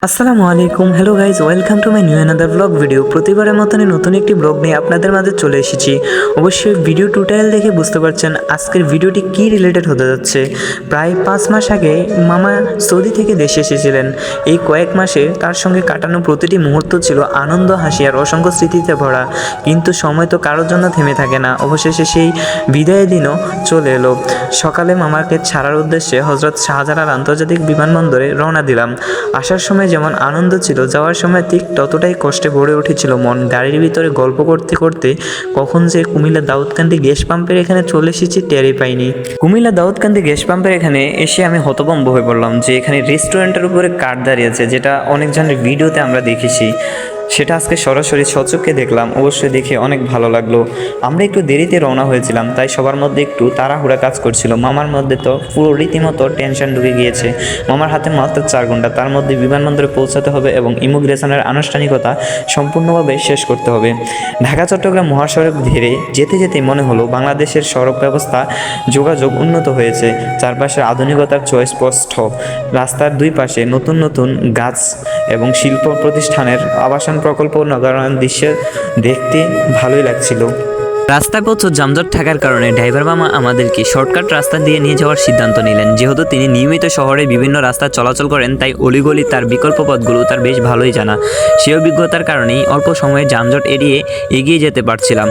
আসসালামু আলাইকুম, hello guys, welcome to my new another blog video. প্রতিবারের মতনই নতুন একটি ব্লগ নিয়ে আপনাদের মাঝে চলে এসেছি। অবশ্যই ভিডিও টিউটোরিয়াল দেখে বুঝতে পারছেন আজকের ভিডিওটি কী রিলেটেড হতে যাচ্ছে। প্রায় 5 মাস আগে মামা সৌদি থেকে দেশে এসেছিলেন। এই কয়েক মাসে তার সঙ্গে কাটানো প্রতিটি মুহূর্ত ছিল আনন্দ, হাসি আর অসংখ্য স্মৃতিতে ভরা। কিন্তু সময় তো কারোর জন্য থেমে থাকে না। অবশেষে সেই বিদায়ের দিনও চলে এলো। সকালে মামাকে ছাড়ার উদ্দেশ্যে হজরত শাহজালাল আন্তর্জাতিক বিমানবন্দরে রওনা দিলাম। আসার সময় যেমন আনন্দ ছিল, যাওয়ার সময় ঠিক ততটাই কষ্টে ভরে উঠেছিল মন। গাড়ির ভিতরে গল্প করতে করতে কখন যে কুমিল্লা দাউদকান্দি গ্যাস পাম্পের এখানে চলে এসেছি টেরই পাইনি। কুমিল্লা দাউদকান্দি গ্যাস পাম্পের এখানে এসে আমি হতভম্ব হয়ে পড়লাম যে এখানে রেস্টুরেন্টের উপরে কার্ড দাঁড়িয়েছে, যেটা অনেকজনের ভিডিওতে আমরা দেখেছি। সেটা আজকে সরাসরি সচক্ষে দেখলাম। অবশ্যই দেখে অনেক ভালো লাগলো। আমরা একটু দেরিতে রওনা হয়েছিলাম, তাই সবার মধ্যে একটু তাড়াহুড়া কাজ করছিল। মামার মধ্যে তো পুরো রীতিমতো টেনশন ঢুকে গিয়েছে। মামার হাতে মাত্র 4 ঘন্টা, তার মধ্যে বিমানবন্দরে পৌঁছাতে হবে এবং ইমিগ্রেশনের আনুষ্ঠানিকতা সম্পূর্ণভাবে শেষ করতে হবে। ঢাকা চট্টগ্রাম মহাসড়ক ধীরে যেতে যেতে মনে হলো বাংলাদেশের সড়ক ব্যবস্থা যোগাযোগ উন্নত হয়েছে। চারপাশে আধুনিকতার ছোঁয়া স্পষ্ট। রাস্তার দুই পাশে নতুন নতুন গাছ এবং শিল্প প্রতিষ্ঠানের আবাসন প্রকল্প নগরায়ণ দৃশ্য দেখতে ভালোই লাগছিল। রাস্তায় প্রচুর যানজট থাকার কারণে ড্রাইভার মামা আমাদেরকে শর্টকাট রাস্তা দিয়ে নিয়ে যাওয়ার সিদ্ধান্ত নিলেন। যেহেতু তিনি নিয়মিত শহরের বিভিন্ন রাস্তা চলাচল করেন, তাই অলিগলি তার বিকল্প পথগুলো তার বেশ ভালোই জানা। সেই অভিজ্ঞতার কারণেই অল্প সময়ে যানজট এড়িয়ে এগিয়ে যেতে পারছিলাম।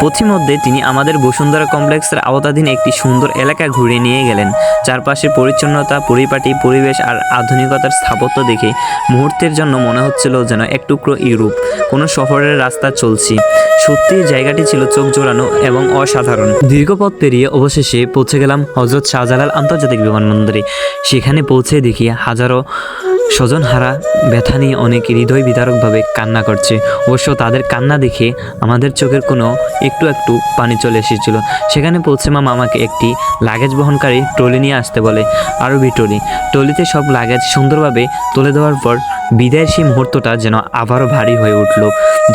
পথিমধ্যে তিনি আমাদের বসুন্ধরা কমপ্লেক্সের আওতাধীন একটি সুন্দর এলাকা ঘুরে নিয়ে গেলেন। চারপাশে পরিচ্ছন্নতা, পরিপাটি পরিবেশ আর আধুনিকতার স্থাপত্য দেখে মুহূর্তের জন্য মনে হচ্ছিল যেন এক টুকরো ইউরোপ কোনো শহরের রাস্তা চলছি। সত্যি জায়গাটি ছিল চোখ জোড়ানো এবং অসাধারণ। দীর্ঘ পথ পেরিয়ে অবশেষে পৌঁছে গেলাম হজরত শাহজালাল আন্তর্জাতিক বিমানবন্দরে। সেখানে পৌঁছে দেখি হাজারো স্বজনহারা ব্যথা নিয়ে অনেক হৃদয় বিদারকভাবে কান্না করছে। অবশ্য তাদের কান্না দেখে আমাদের চোখের কোনো একটু পানি চলে এসেছিল। সেখানে পৌঁছে মামা আমাকে একটি লাগেজ বহনকারী ট্রলি নিয়ে আসতে বলে। আরবি ট্রলি। ট্রলিতে সব লাগেজ সুন্দরভাবে তুলে দেওয়ার পর বিদায়ের সেই মুহূর্তটা যেন আবারও ভারী হয়ে উঠল।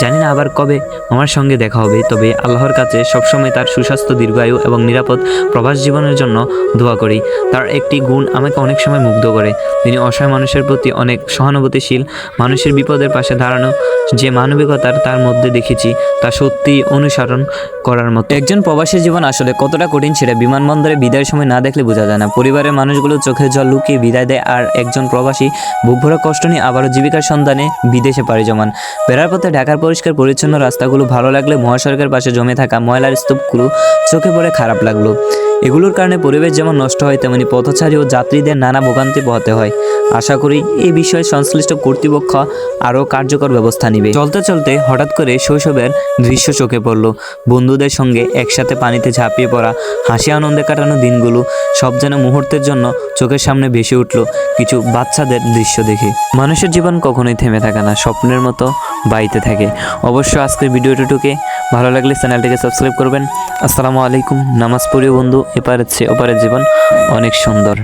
জানি না আবার কবে আমার সঙ্গে দেখা হবে, তবে আল্লাহর কাছে সবসময় তার সুস্বাস্থ্য, দীর্ঘায়ু এবং নিরাপদ প্রবাস জীবনের জন্য দোয়া করি। তার একটি গুণ আমাকে অনেক সময় মুগ্ধ করে। তিনি অসহায় মানুষের প্রতি অনেক সহানুভূতিশীল। মানুষের বিপদের পাশে দাঁড়ানো যে মানবিকতার তার মধ্যে দেখেছি, তা সত্যি অনুসরণ করার মতো। একজন প্রবাসীর জীবন আসলে কতটা কঠিন সেটা বিমানবন্দরে বিদায়ের সময় না দেখলে বোঝা যায় না। পরিবারের মানুষগুলো চোখের জল লুকিয়ে বিদায় দেয়, আর একজন প্রবাসী বুক ভরা কষ্ট নিয়ে আবারও জীবিকার সন্ধানে বিদেশে পাড়ি জমান। ফেরার পথে ঢাকার পরিষ্কার পরিচ্ছন্ন রাস্তাগুলো ভালো লাগলে মহাসড়কের পাশে জমে থাকা ময়লার স্তূপগুলো চোখে পড়ে খারাপ লাগলো। এগুলোর কারণে পরিবেশ যেমন নষ্ট হয়, তেমনি পথচারী ও যাত্রীদের নানা ভোগান্তি পোহাতে হয়। আশা করি এই বিষয়ে সংশ্লিষ্ট কর্তৃপক্ষ আরও কার্যকর ব্যবস্থা নেবে। চলতে চলতে হঠাৎ করে শৈশবের দৃশ্য চোখে পড়ল। বন্ধুদের সঙ্গে একসাথে পানিতে ঝাঁপিয়ে পড়া, হাসি আনন্দে কাটানো দিনগুলো সব যেন মুহূর্তের জন্য চোখের সামনে ভেসে উঠল কিছু বাচ্চাদের দৃশ্য দেখে। মানুষের জীবন কখনোই থেমে থাকে না, স্বপ্নের মতো বাইতে থাকে। অবশ্য আজকের ভিডিওটিকে ভালো লাগলে চ্যানেলটিকে সাবস্ক্রাইব করবেন। আসসালামু আলাইকুম। নামাজ পড়িও বন্ধু, এপারের চেয়ে ওপারের জীবন অনেক সুন্দর।